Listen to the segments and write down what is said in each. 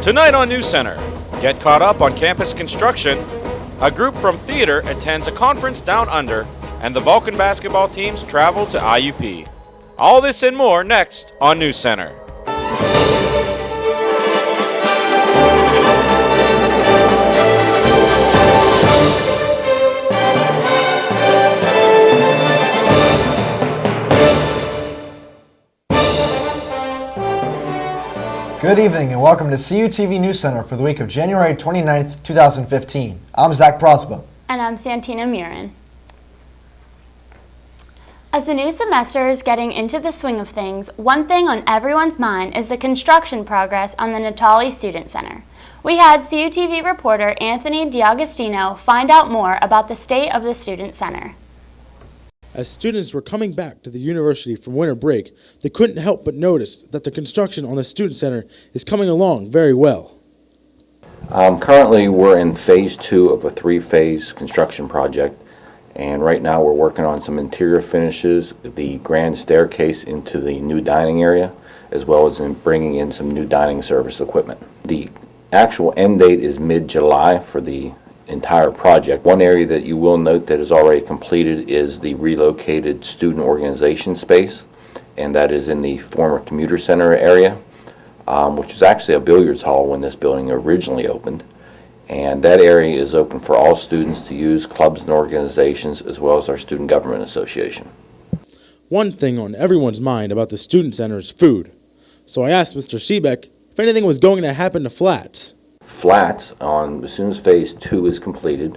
Tonight on Newscenter, get caught up on campus construction, a group from theater attends a conference down under, and the Vulcan basketball teams travel to IUP. All this and more next on Newscenter. Good evening and welcome to Cutv Newscenter for the week of January 29th, 2015. I'm Zach Prosba. And I'm Santina Murin. As the new semester is getting into the swing of things, one thing on everyone's mind is the construction progress on the Natali Student Center. We had CUTV reporter Anthony D'Agostino find out more about the state of the Student Center. As students were coming back to the university from winter break, they couldn't help but notice that the construction on the Student Center is coming along very well. Currently, we're in phase 2 of a 3-phase construction project, and right now we're working on some interior finishes, the grand staircase into the new dining area, as well as in bringing in some new dining service equipment. The actual end date is mid-July for the entire project. One area that you will note that is already completed is the relocated student organization space, and that is in the former commuter center area, which is actually a billiards hall when this building originally opened. And that area is open for all students to use, clubs and organizations, as well as our Student Government Association. One thing on everyone's mind about the Student Center is food. So I asked Mr. Seebeck if anything was going to happen to Flats. Flats, as soon as phase 2 is completed,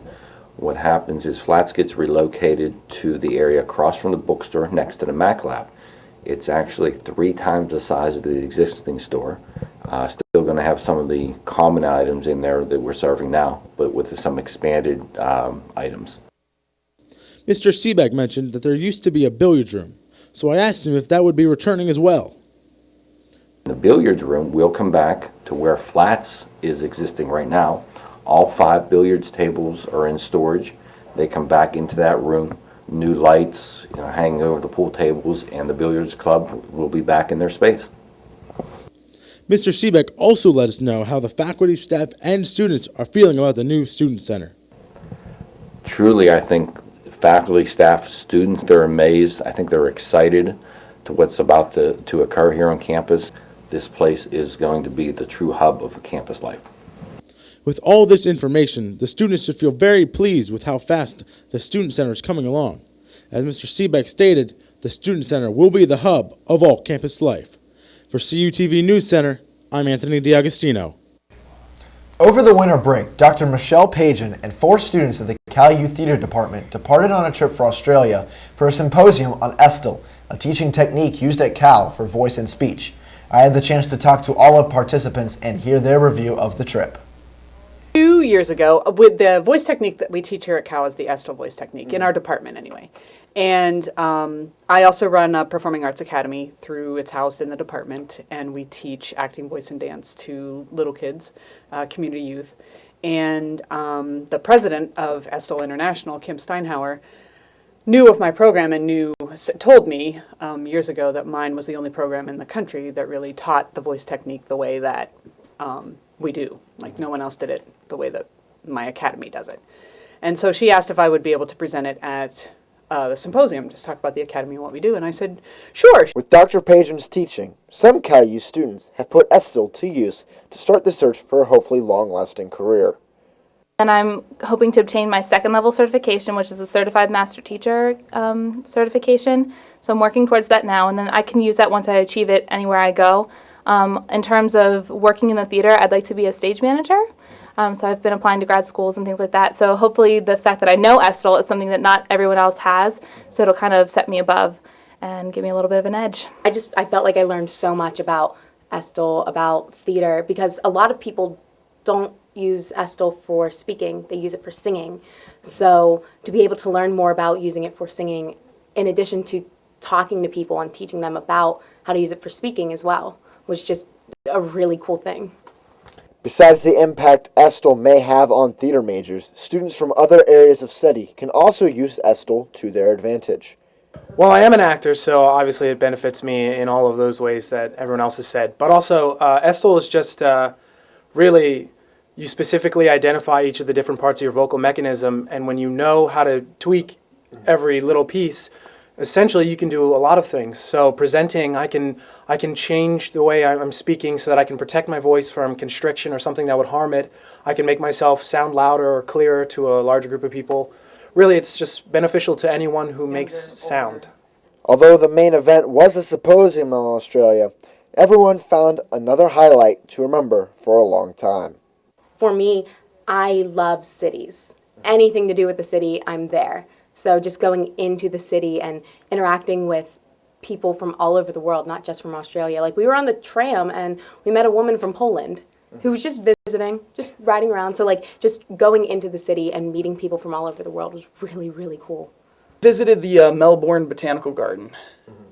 what happens is Flats gets relocated to the area across from the bookstore next to the Mac Lab. It's actually 3 times the size of the existing store. Still going to have some of the common items in there that we're serving now, but with some expanded items. Mr. Seebeck mentioned that there used to be a billiards room, so I asked him if that would be returning as well. The billiards room will come back to where Flats is existing right now. All 5 billiards tables are in storage. They come back into that room. New lights hanging over the pool tables, and the billiards club will be back in their space. Mr. Seebeck also let us know how the faculty, staff, and students are feeling about the new Student Center. Truly, I think faculty, staff, students, they're amazed. I think they're excited to what's about to occur here on campus. This place is going to be the true hub of campus life. With all this information, the students should feel very pleased with how fast the Student Center is coming along. As Mr. Seebeck stated, the Student Center will be the hub of all campus life. For CUTV News Center, I'm Anthony D'Agostino. Over the winter break, Dr. Michelle Pagan and 4 students of the Cal U Theater Department departed on a trip for Australia for a symposium on Estel, a teaching technique used at Cal for voice and speech. I had the chance to talk to all of participants and hear their review of the trip. 2 years ago, with the voice technique that we teach here at Cal is the Estel voice technique, in our department anyway. And I also run a performing arts academy it's housed in the department, and we teach acting, voice, and dance to little kids, community youth. And the president of Estel International, Kim Steinhauer, knew of my program and told me years ago that mine was the only program in the country that really taught the voice technique the way that we do. Like, no one else did it the way that my academy does it. And so she asked if I would be able to present it at the symposium, just talk about the academy and what we do, and I said, sure. With Dr. Pagan's teaching, some Cal U students have put Estel to use to start the search for a hopefully long-lasting career. And I'm hoping to obtain my 2nd level certification, which is a Certified Master Teacher certification. So I'm working towards that now, and then I can use that once I achieve it anywhere I go. In terms of working in the theater, I'd like to be a stage manager. So I've been applying to grad schools and things like that. So hopefully the fact that I know Estel is something that not everyone else has, so it'll kind of set me above and give me a little bit of an edge. I felt like I learned so much about Estel, about theater, because a lot of people don't use Estel for speaking, they use it for singing. So to be able to learn more about using it for singing, in addition to talking to people and teaching them about how to use it for speaking as well, was just a really cool thing. Besides the impact Estel may have on theater majors, students from other areas of study can also use Estel to their advantage. Well, I am an actor, so obviously it benefits me in all of those ways that everyone else has said. But also, Estel is just really you specifically identify each of the different parts of your vocal mechanism, and when you know how to tweak every little piece, essentially you can do a lot of things. So presenting, I can change the way I'm speaking so that I can protect my voice from constriction or something that would harm it. I can make myself sound louder or clearer to a larger group of people. Really, it's just beneficial to anyone who makes sound. Although the main event was a symposium in Australia, everyone found another highlight to remember for a long time. For me, I love cities. Anything to do with the city, I'm there. So just going into the city and interacting with people from all over the world, not just from Australia. Like, we were on the tram and we met a woman from Poland who was just visiting, just riding around. So like just going into the city and meeting people from all over the world was really, really cool. Visited the Melbourne Botanical Garden,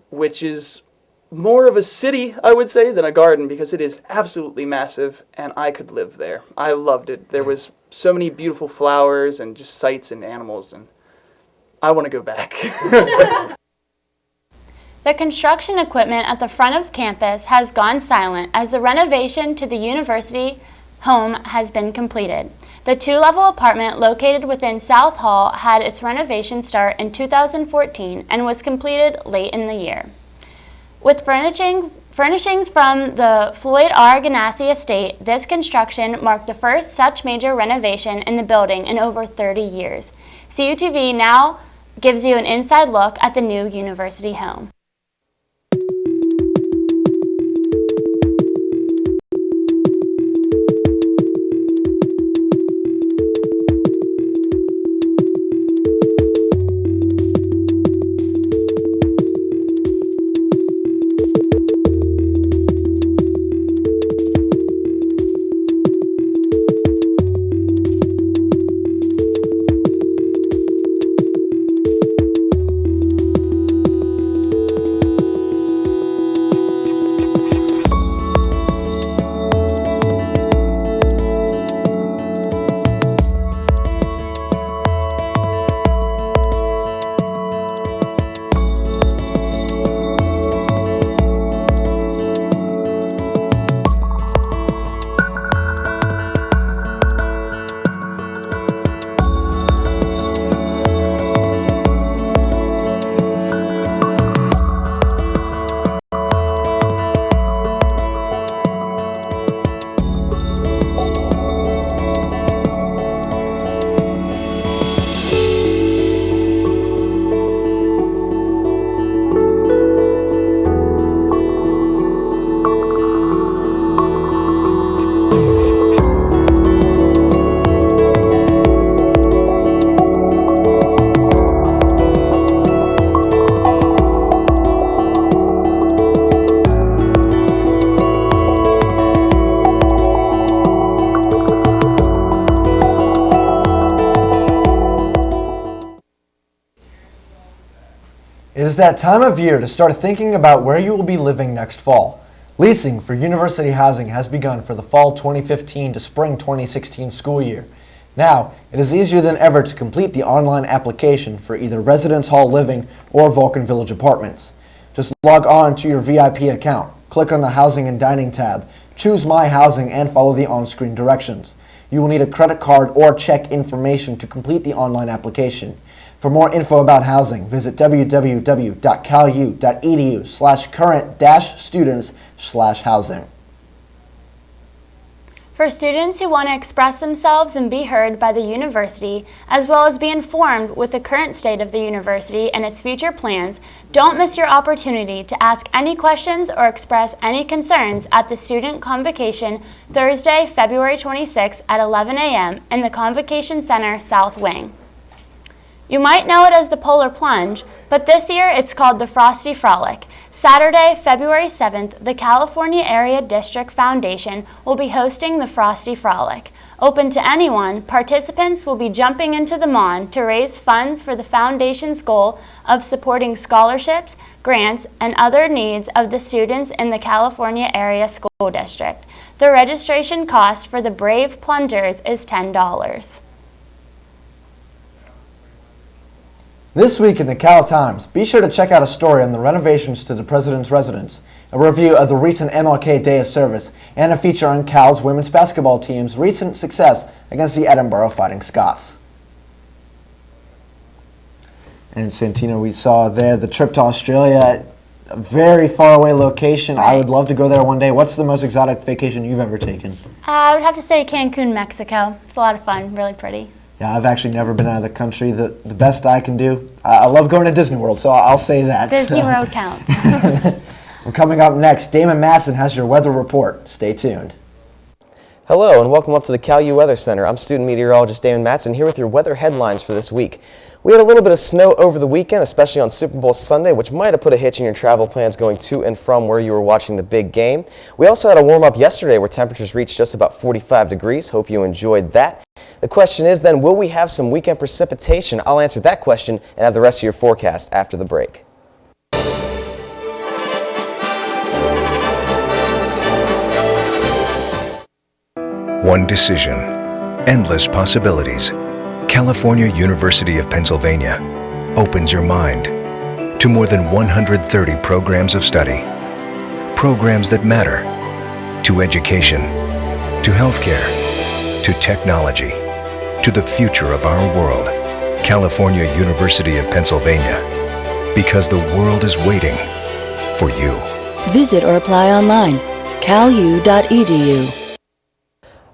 which is more of a city, I would say, than a garden, because it is absolutely massive, and I could live there. I loved it. There was so many beautiful flowers and just sights and animals, and I want to go back. The construction equipment at the front of campus has gone silent as the renovation to the university home has been completed. The two-level apartment located within South Hall had its renovation start in 2014 and was completed late in the year. With furnishings from the Floyd R. Ganassi estate, this construction marked the first such major renovation in the building in over 30 years. CUTV now gives you an inside look at the new university home. It is that time of year to start thinking about where you will be living next fall. Leasing for university housing has begun for the fall 2015 to spring 2016 school year. Now, it is easier than ever to complete the online application for either Residence Hall Living or Vulcan Village Apartments. Just log on to your VIP account, click on the Housing and Dining tab, choose My Housing, and follow the on-screen directions. You will need a credit card or check information to complete the online application. For more info about housing, visit www.calu.edu/current-students/housing. For students who want to express themselves and be heard by the university, as well as be informed with the current state of the university and its future plans, don't miss your opportunity to ask any questions or express any concerns at the Student Convocation Thursday, February 26 at 11 a.m. in the Convocation Center South Wing. You might know it as the Polar Plunge, but this year it's called the Frosty Frolic. Saturday, February 7th, the California Area District Foundation will be hosting the Frosty Frolic. Open to anyone, participants will be jumping into the Mon to raise funds for the foundation's goal of supporting scholarships, grants, and other needs of the students in the California Area School District. The registration cost for the Brave Plungers is $10. This week in the Cal Times, be sure to check out a story on the renovations to the President's Residence, a review of the recent MLK Day of Service, and a feature on Cal's women's basketball team's recent success against the Edinburgh Fighting Scots. And Santino, we saw there the trip to Australia, a very far away location. I would love to go there one day. What's the most exotic vacation you've ever taken? I would have to say Cancun, Mexico. It's a lot of fun, really pretty. Yeah, I've actually never been out of the country. The best I can do, I love going to Disney World, so I'll say that. Disney World counts. And coming up next, Damon Matson has your weather report. Stay tuned. Hello and welcome up to the Cal U Weather Center. I'm student meteorologist Damon Matson here with your weather headlines for this week. We had a little bit of snow over the weekend, especially on Super Bowl Sunday, which might have put a hitch in your travel plans going to and from where you were watching the big game. We also had a warm-up yesterday where temperatures reached just about 45 degrees. Hope you enjoyed that. The question is then, will we have some weekend precipitation? I'll answer that question and have the rest of your forecast after the break. One decision, endless possibilities. California University of Pennsylvania opens your mind to more than 130 programs of study. Programs that matter to education, to healthcare, to technology, to the future of our world. California University of Pennsylvania, because the world is waiting for you. Visit or apply online, calu.edu.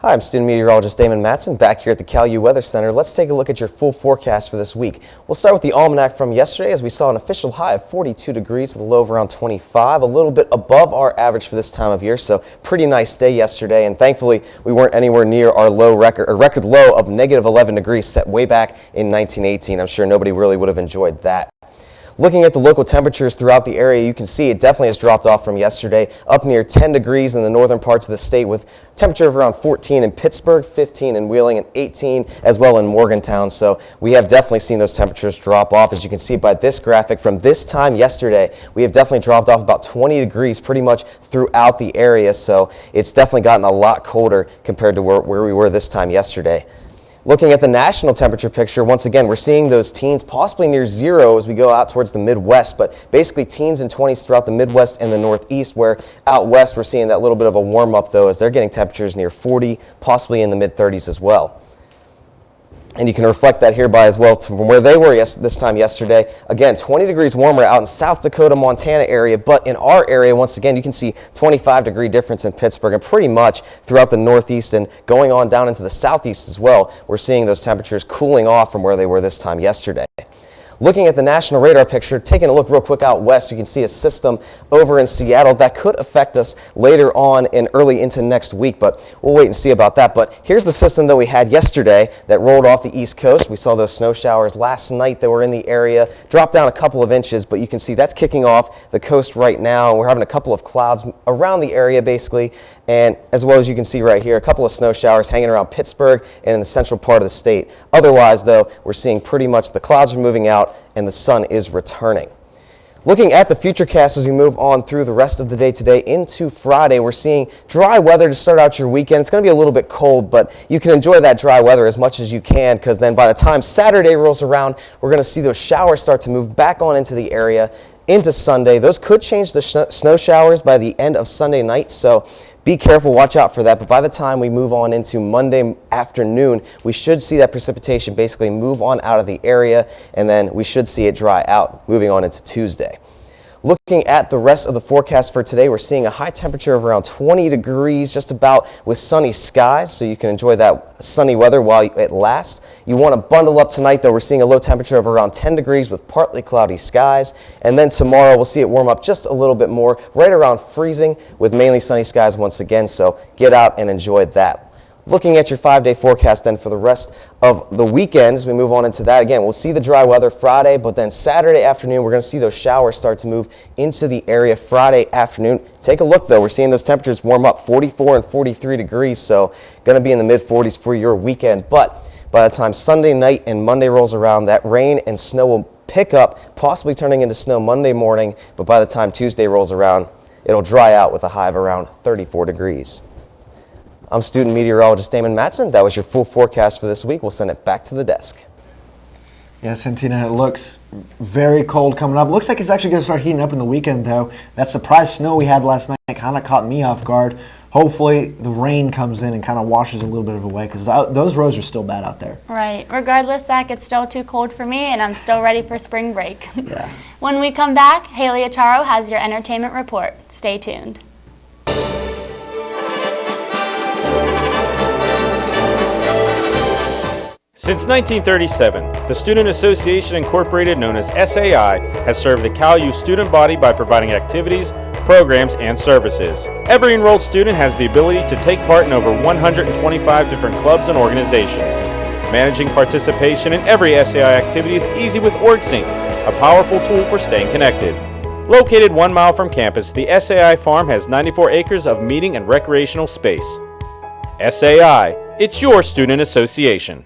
Hi, I'm student meteorologist Damon Matson back here at the Cal U Weather Center. Let's take a look at your full forecast for this week. We'll start with the almanac from yesterday as we saw an official high of 42 degrees with a low of around 25, a little bit above our average for this time of year, so pretty nice day yesterday, and thankfully we weren't anywhere near our record low of negative 11 degrees set way back in 1918. I'm sure nobody really would have enjoyed that. Looking at the local temperatures throughout the area, you can see it definitely has dropped off from yesterday, up near 10 degrees in the northern parts of the state with temperature of around 14 in Pittsburgh, 15 in Wheeling, and 18 as well in Morgantown. So we have definitely seen those temperatures drop off. As you can see by this graphic, from this time yesterday, we have definitely dropped off about 20 degrees pretty much throughout the area. So it's definitely gotten a lot colder compared to where we were this time yesterday. Looking at the national temperature picture, once again, we're seeing those teens possibly near zero as we go out towards the Midwest, but basically teens and 20s throughout the Midwest and the Northeast, where out west we're seeing that little bit of a warm-up, though, as they're getting temperatures near 40, possibly in the mid-30s as well. And you can reflect that hereby as well from where they were this time yesterday. Again, 20 degrees warmer out in South Dakota, Montana area, but in our area, once again, you can see 25-degree difference in Pittsburgh and pretty much throughout the Northeast and going on down into the Southeast as well. We're seeing those temperatures cooling off from where they were this time yesterday. Looking at the national radar picture, taking a look real quick out west, you can see a system over in Seattle that could affect us later on and early into next week, but we'll wait and see about that. But here's the system that we had yesterday that rolled off the East Coast. We saw those snow showers last night that were in the area, dropped down a couple of inches, but you can see that's kicking off the coast right now. And we're having a couple of clouds around the area basically, and as well as you can see right here, a couple of snow showers hanging around Pittsburgh and in the central part of the state. Otherwise, though, we're seeing pretty much the clouds are moving out and the sun is returning. Looking at the futurecast as we move on through the rest of the day today into Friday, we're seeing dry weather to start out your weekend. It's going to be a little bit cold, but you can enjoy that dry weather as much as you can, because then by the time Saturday rolls around, we're going to see those showers start to move back on into the area into Sunday. Those could change the snow showers by the end of Sunday night, so be careful, watch out for that. But by the time we move on into Monday afternoon, we should see that precipitation basically move on out of the area, and then we should see it dry out moving on into Tuesday. Looking at the rest of the forecast for today, we're seeing a high temperature of around 20 degrees just about with sunny skies, so you can enjoy that sunny weather while it lasts. You want to bundle up tonight, though. We're seeing a low temperature of around 10 degrees with partly cloudy skies, and then tomorrow we'll see it warm up just a little bit more, right around freezing with mainly sunny skies once again, so get out and enjoy that. Looking at your 5-day forecast then for the rest of the weekend, as we move on into that, again, we'll see the dry weather Friday, but then Saturday afternoon, we're going to see those showers start to move into the area Friday afternoon. Take a look, though. We're seeing those temperatures warm up 44 and 43 degrees, so going to be in the mid-40s for your weekend. But by the time Sunday night and Monday rolls around, that rain and snow will pick up, possibly turning into snow Monday morning, but by the time Tuesday rolls around, it'll dry out with a high of around 34 degrees. I'm student meteorologist Damon Matson. That was your full forecast for this week. We'll send it back to the desk. Yeah, Santina, it looks very cold coming up. Looks like it's actually going to start heating up in the weekend, though. That surprise snow we had last night kind of caught me off guard. Hopefully the rain comes in and kind of washes a little bit of it away, because those roads are still bad out there. Right. Regardless, Zach, it's still too cold for me, and I'm still ready for spring break. Yeah. When we come back, Haley Ataro has your entertainment report. Stay tuned. Since 1937, the Student Association Incorporated, known as SAI, has served the CalU student body by providing activities, programs, and services. Every enrolled student has the ability to take part in over 125 different clubs and organizations. Managing participation in every SAI activity is easy with OrgSync, a powerful tool for staying connected. Located 1 mile from campus, the SAI Farm has 94 acres of meeting and recreational space. SAI, it's your student association.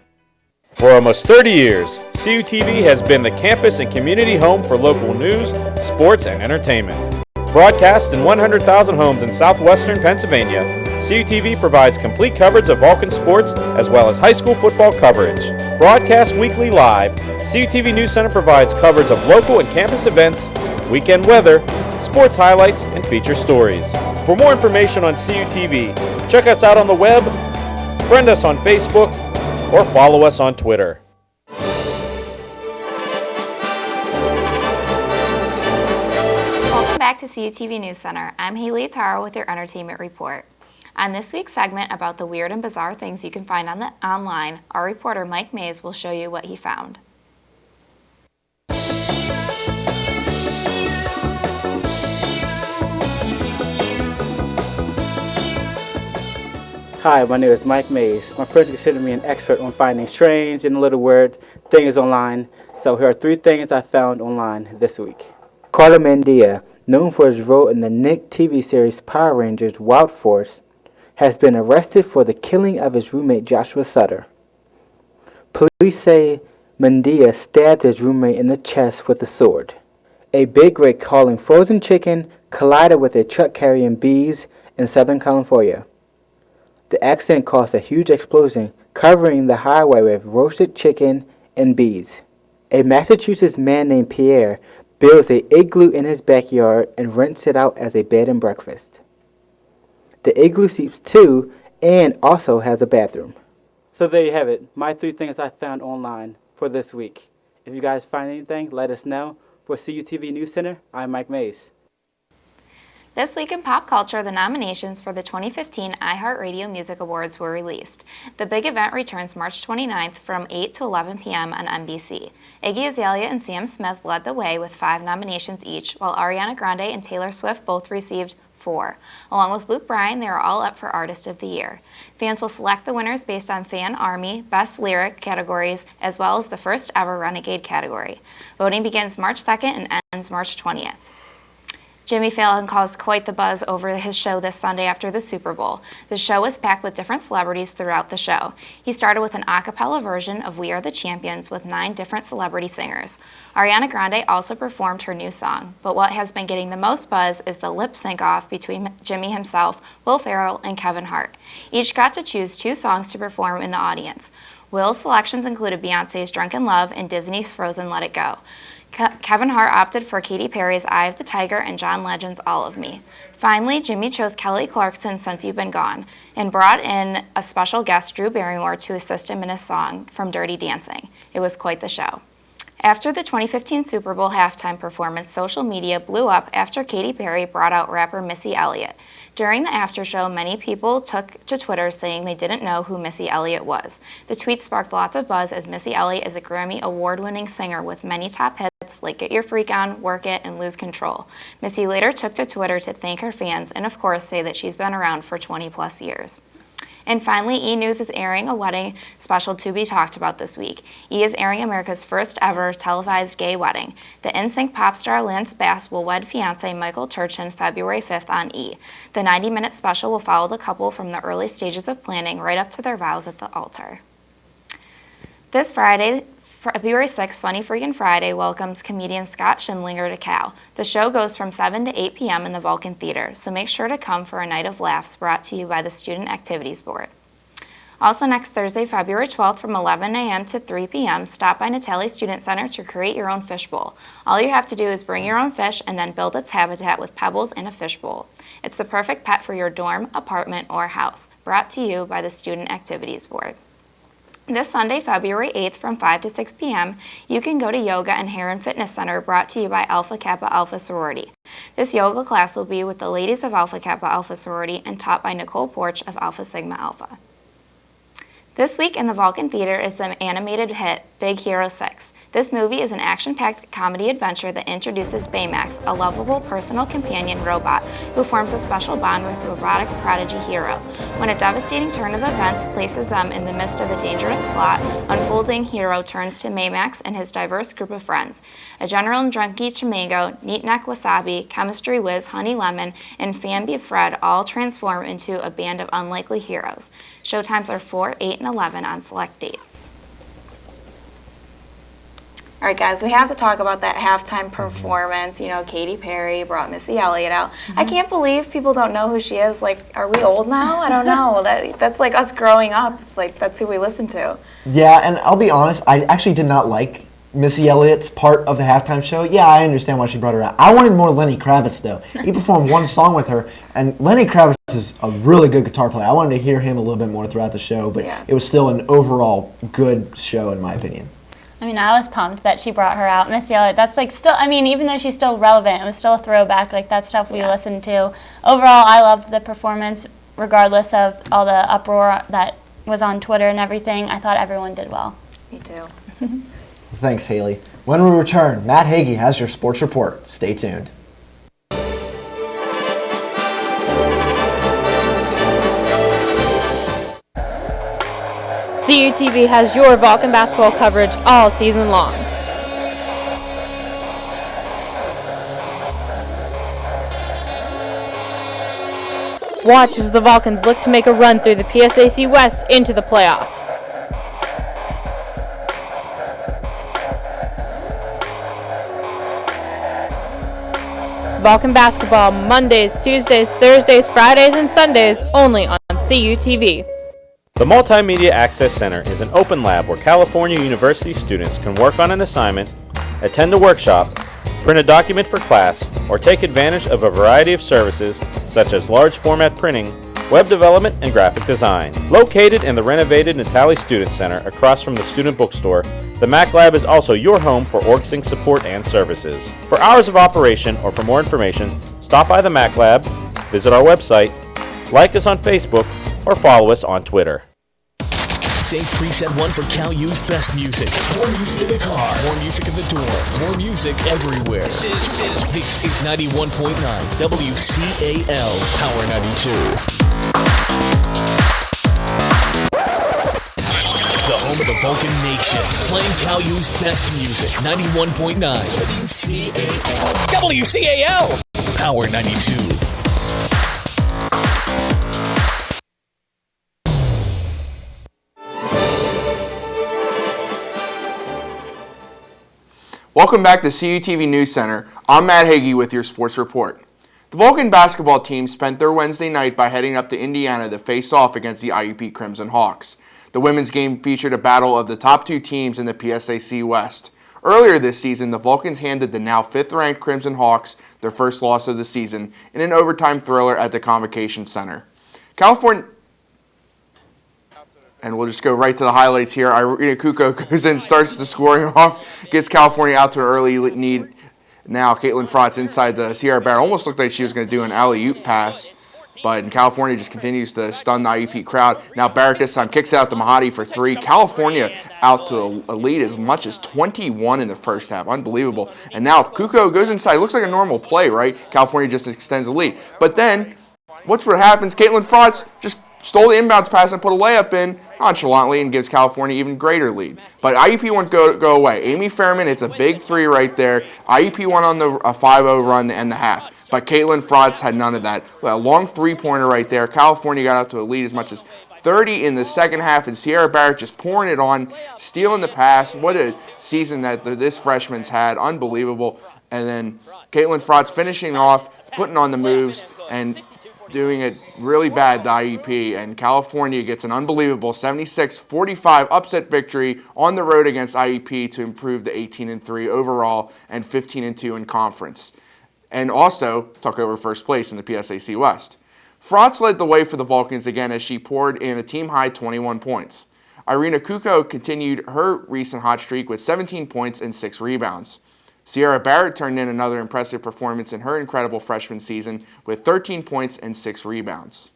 For almost 30 years, CUTV has been the campus and community home for local news, sports, and entertainment. Broadcast in 100,000 homes in southwestern Pennsylvania, CUTV provides complete coverage of Vulcan sports as well as high school football coverage. Broadcast weekly live, CUTV Newscenter provides coverage of local and campus events, weekend weather, sports highlights, and feature stories. For more information on CUTV, check us out on the web, friend us on Facebook, or follow us on Twitter. Welcome back to CUTV News Center. I'm Haley Ataro with your entertainment report. On this week's segment about the weird and bizarre things you can find online, our reporter Mike Mays will show you what he found. Hi, my name is Mike Mays. My friends consider me an expert on finding strange and little weird things online. So here are 3 things I found online this week. Carlo Mandia, known for his role in the Nick TV series Power Rangers Wild Force, has been arrested for the killing of his roommate Joshua Sutter. Police say Mandia stabbed his roommate in the chest with a sword. A big rig hauling frozen chicken collided with a truck carrying bees in Southern California. The accident caused a huge explosion, covering the highway with roasted chicken and bees. A Massachusetts man named Pierre builds an igloo in his backyard and rents it out as a bed and breakfast. The igloo sleeps 2 and also has a bathroom. So there you have it, my 3 things I found online for this week. If you guys find anything, let us know. For CUTV News Center, I'm Mike Mays. This week in pop culture, the nominations for the 2015 iHeartRadio Music Awards were released. The big event returns March 29th from 8 to 11 p.m. on NBC. Iggy Azalea and Sam Smith led the way with 5 nominations each, while Ariana Grande and Taylor Swift both received 4. Along with Luke Bryan, they are all up for Artist of the Year. Fans will select the winners based on Fan Army, Best Lyric categories, as well as the first ever Renegade category. Voting begins March 2nd and ends March 20th. Jimmy Fallon caused quite the buzz over his show this Sunday after the Super Bowl. The show was packed with different celebrities throughout the show. He started with an a cappella version of We Are the Champions with 9 different celebrity singers. Ariana Grande also performed her new song, but what has been getting the most buzz is the lip sync off between Jimmy himself, Will Ferrell, and Kevin Hart. Each got to choose 2 songs to perform in the audience. Will's selections included Beyoncé's Drunken Love and Disney's Frozen Let It Go. Kevin Hart opted for Katy Perry's Eye of the Tiger and John Legend's All of Me. Finally, Jimmy chose Kelly Clarkson's Since You've Been Gone and brought in a special guest, Drew Barrymore, to assist him in his song from Dirty Dancing. It was quite the show. After the 2015 Super Bowl halftime performance, social media blew up after Katy Perry brought out rapper Missy Elliott. During the after show, many people took to Twitter saying they didn't know who Missy Elliott was. The tweet sparked lots of buzz as Missy Elliott is a Grammy award-winning singer with many top hits like Get Your Freak On, Work It, and Lose Control. Missy later took to Twitter to thank her fans and of course say that she's been around for 20 plus years. And finally, E! News is airing a wedding special to be talked about this week. E! is airing America's first ever televised gay wedding. The NSYNC pop star Lance Bass will wed fiancé Michael Turchin February 5th on E! The 90-minute special will follow the couple from the early stages of planning right up to their vows at the altar. This Friday, February 6th, Funny Freakin' Friday welcomes comedian Scott Schindlinger to Cal. The show goes from 7 to 8 p.m. in the Vulcan Theater, so make sure to come for a night of laughs brought to you by the Student Activities Board. Also next Thursday, February 12th from 11 a.m. to 3 p.m., stop by Natalie Student Center to create your own fishbowl. All you have to do is bring your own fish and then build its habitat with pebbles and a fishbowl. It's the perfect pet for your dorm, apartment, or house. Brought to you by the Student Activities Board. This Sunday, February 8th from 5 to 6 p.m., you can go to Yoga and Hair and Fitness Center, brought to you by Alpha Kappa Alpha Sorority. This yoga class will be with the ladies of Alpha Kappa Alpha Sorority and taught by Nicole Porch of Alpha Sigma Alpha. This week in the Vulcan Theater is the animated hit Big Hero 6. This movie is an action-packed comedy adventure that introduces Baymax, a lovable personal companion robot who forms a special bond with robotics prodigy Hero. When a devastating turn of events places them in the midst of a dangerous plot, unfolding Hero turns to Baymax and his diverse group of friends. A General Drunky Chimango, Neatneck Wasabi, Chemistry Whiz Honey Lemon, and Famby Fred all transform into a band of unlikely heroes. Showtimes are 4, 8, and 11 on select dates. All right, guys, we have to talk about that halftime performance. You know, Katy Perry brought Missy Elliott out. I can't believe people don't know who she is. Like, are we old now? I don't know. That's like us growing up. It's like, that's who we listen to. Yeah, and I'll be honest, I actually did not like Missy Elliott's part of the halftime show. Yeah, I understand why she brought her out. I wanted more Lenny Kravitz, though. He performed one song with her, and Lenny Kravitz is a really good guitar player. I wanted to hear him a little bit more throughout the show, but it was still an overall good show, in my opinion. I mean, I was pumped that she brought her out. Missy Elliott, that's like still, I mean, even though she's still relevant, it was still a throwback, like that stuff we listened to. Overall, I loved the performance, regardless of all the uproar that was on Twitter and everything. I thought everyone did well. Me too. Thanks, Haley. When we return, Matt Hagee has your sports report. Stay tuned. CUTV has your Vulcan basketball coverage all season long. Watch as the Vulcans look to make a run through the PSAC West into the playoffs. Vulcan basketball Mondays, Tuesdays, Thursdays, Fridays, and Sundays only on CUTV. The Multimedia Access Center is an open lab where California University students can work on an assignment, attend a workshop, print a document for class, or take advantage of a variety of services such as large format printing, web development, and graphic design. Located in the renovated Natalie Student Center across from the student bookstore, the Mac Lab is also your home for OrgSync support and services. For hours of operation or for more information, stop by the Mac Lab, visit our website, like us on Facebook, or follow us on Twitter. Save preset 1 for Cal U's best music. More music in the car. More music in the door. More music everywhere. This is 91.9 WCAL Power 92. The home of the Vulcan Nation. Playing Cal U's best music. 91.9 WCAL. WCAL Power 92. Welcome back to CUTV News Center. I'm Matt Hagee with your sports report. The Vulcan basketball team spent their Wednesday night by heading up to Indiana to face off against the IUP Crimson Hawks. The women's game featured a battle of the top two teams in the PSAC West. Earlier this season, the Vulcans handed the now 5th-ranked Crimson Hawks their first loss of the season in an overtime thriller at the Convocation Center. And we'll just go right to the highlights here. Irina Kuko goes in, starts the scoring off, gets California out to an early lead. Now Caitlin Frotz inside the Sierra Barrett. Almost looked like she was going to do an alley-oop pass, but California just continues to stun the IUP crowd. Now Barrett this time kicks out to Mahadi for 3. California out to a lead as much as 21 in the first half. Unbelievable. And now Kuko goes inside. Looks like a normal play, right? California just extends the lead. But then, what happens? Caitlin Frotz just stole the inbounds pass and put a layup in nonchalantly and gives California even greater lead. But IUP won't go away. Amy Fairman, it's a big 3 right there. IUP went on a 5-0 run to end the half. But Caitlin Frotz had none of that. A long 3-pointer right there. California got out to a lead as much as 30 in the second half, and Sierra Barrett just pouring it on, stealing the pass. What a season that this freshman's had. Unbelievable. And then Caitlin Frotz finishing off, putting on the moves, and doing it really bad, the IUP, and California gets an unbelievable 76-45 upset victory on the road against IUP to improve to 18-3 overall and 15-2 in conference. And also took over first place in the PSAC West. Frotz led the way for the Vulcans again as she poured in a team-high 21 points. Irina Kuko continued her recent hot streak with 17 points and 6 rebounds. Sierra Barrett turned in another impressive performance in her incredible freshman season with 13 points and 6 rebounds.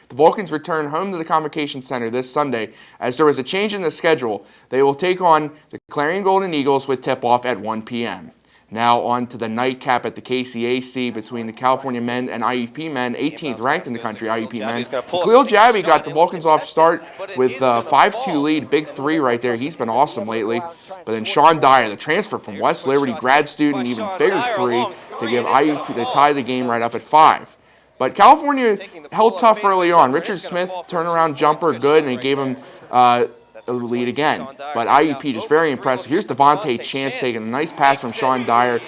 The Vulcans return home to the Convocation Center this Sunday as there was a change in the schedule. They will take on the Clarion Golden Eagles with tip-off at 1 p.m. Now on to the nightcap at the KCAC between the California men and IUP men, 18th ranked in the country, IUP men. Khalil Jabby got the Vulcans off start with a 5-2 lead, big 3 right there. He's been awesome lately. But then Sean Dyer, the transfer from West Liberty, grad student, even bigger 3 to give IUP to tie the game right up at 5. But California held tough early on. Richard Smith, turnaround jumper, good, and it gave him a lead again. But IUP just very impressive. Here's Devontae Chance taking a nice pass from Sean Dyer.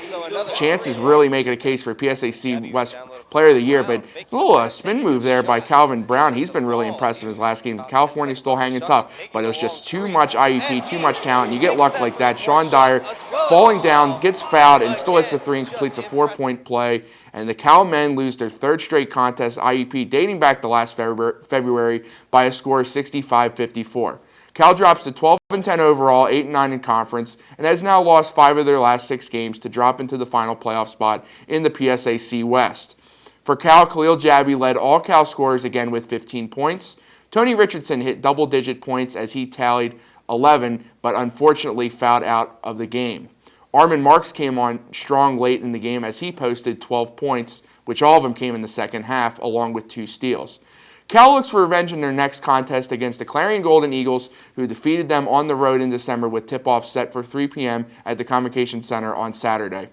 Chance is really making a case for PSAC West Player of the Year, but a little spin move there by Calvin Brown. He's been really impressive in his last game. California's still hanging tough, but it was just too much IUP, too much talent. You get luck like that. Sean Dyer falling down, gets fouled, and still hits the 3 and completes a 4-point play. And the Cal men lose their 3rd straight contest, IUP, dating back to last February by a score of 65-54. Cal drops to 12-10 overall, 8-9 in conference, and has now lost 5 of their last 6 games to drop into the final playoff spot in the PSAC West. For Cal, Khalil Jabby led all Cal scorers again with 15 points. Tony Richardson hit double-digit points as he tallied 11, but unfortunately fouled out of the game. Armin Marks came on strong late in the game as he posted 12 points, which all of them came in the second half, along with 2 steals. Cal looks for revenge in their next contest against the Clarion Golden Eagles, who defeated them on the road in December with tip-off set for 3 p.m. at the Convocation Center on Saturday.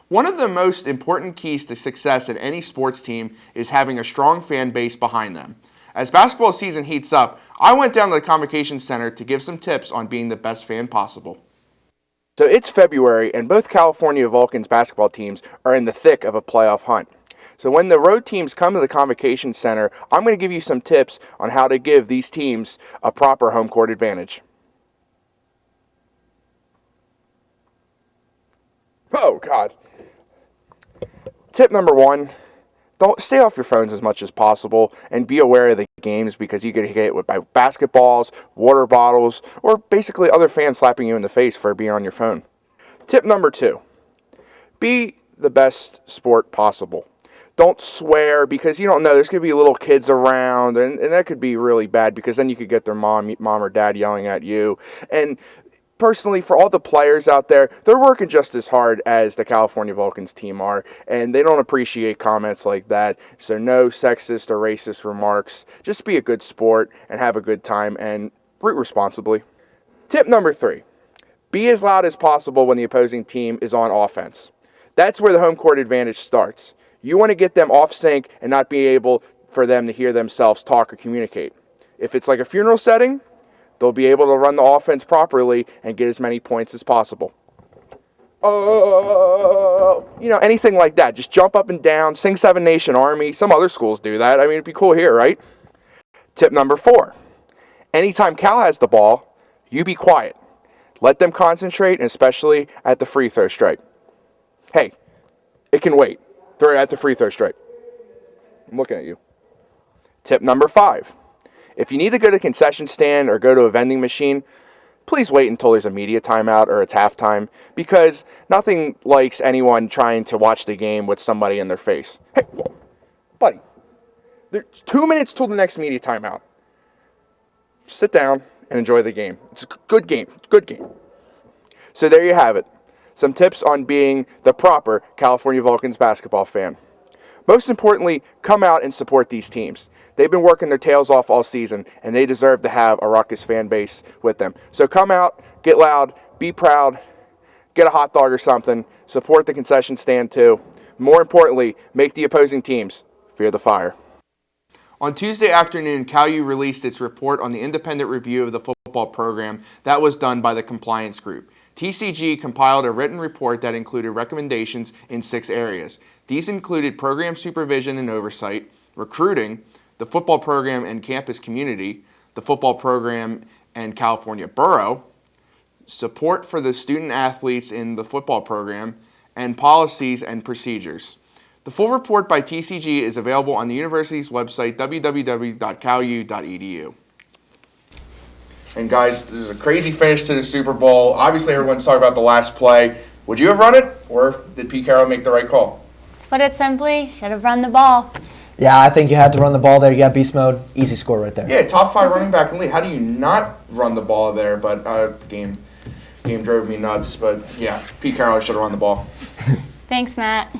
One of the most important keys to success in any sports team is having a strong fan base behind them. As basketball season heats up, I went down to the Convocation Center to give some tips on being the best fan possible. So it's February, and both California Vulcans basketball teams are in the thick of a playoff hunt. So when the road teams come to the Convocation Center, I'm going to give you some tips on how to give these teams a proper home court advantage. Oh, God. Tip number 1, don't stay off your phones as much as possible and be aware of the games because you get hit by basketballs, water bottles, or basically other fans slapping you in the face for being on your phone. Tip number 2, be the best sport possible. Don't swear because you don't know. There's going to be little kids around, and that could be really bad because then you could get their mom or dad yelling at you. And personally, for all the players out there, they're working just as hard as the California Vulcans team are, and they don't appreciate comments like that. So no sexist or racist remarks. Just be a good sport and have a good time and root responsibly. Tip number 3, be as loud as possible when the opposing team is on offense. That's where the home court advantage starts. You want to get them off sync and not be able for them to hear themselves talk or communicate. If it's like a funeral setting, they'll be able to run the offense properly and get as many points as possible. Anything like that. Just jump up and down, sing Seven Nation Army. Some other schools do that. I mean, it'd be cool here, right? Tip number 4, anytime Cal has the ball, you be quiet. Let them concentrate, especially at the free throw stripe. Hey, it can wait. Throw it at the free throw stripe. I'm looking at you. Tip number 5. If you need to go to a concession stand or go to a vending machine, please wait until there's a media timeout or it's halftime because nothing likes anyone trying to watch the game with somebody in their face. Hey, whoa, buddy, there's 2 minutes till the next media timeout. Just sit down and enjoy the game. It's a good game. Good game. So there you have it. Some tips on being the proper California Vulcans basketball fan. Most importantly, come out and support these teams. They've been working their tails off all season, and they deserve to have a raucous fan base with them. So come out, get loud, be proud, get a hot dog or something, support the concession stand too. More importantly, make the opposing teams fear the fire. On Tuesday afternoon, CalU released its report on the independent review of the football program that was done by the compliance group. TCG compiled a written report that included recommendations in 6 areas. These included program supervision and oversight, recruiting, the football program and campus community, the football program and California Borough, support for the student athletes in the football program, and policies and procedures. The full report by TCG is available on the university's website, www.calu.edu. And guys, there's a crazy finish to the Super Bowl. Obviously, everyone's talking about the last play. Would you have run it, or did Pete Carroll make the right call? Put it simply, should have run the ball. Yeah, I think you had to run the ball there. You got beast mode. Easy score right there. Yeah, top 5 running back in the league. How do you not run the ball there? But game drove me nuts. But yeah, Pete Carroll should have run the ball. Thanks, Matt.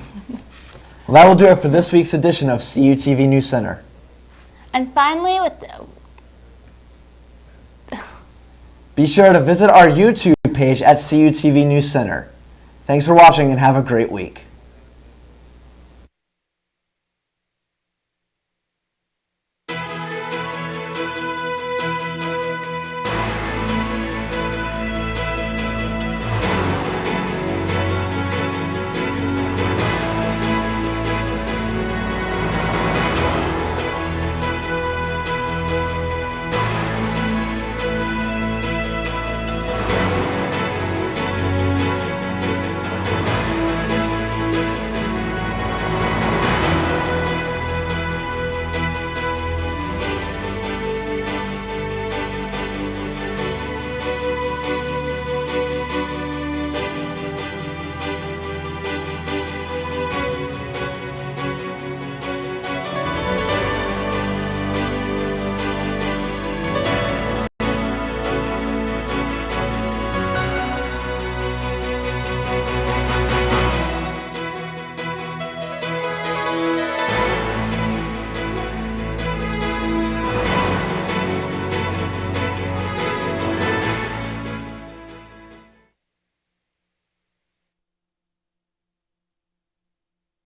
Well, that will do it for this week's edition of CUTV News Center. And finally, Be sure to visit our YouTube page at CUTV News Center. Thanks for watching and have a great week.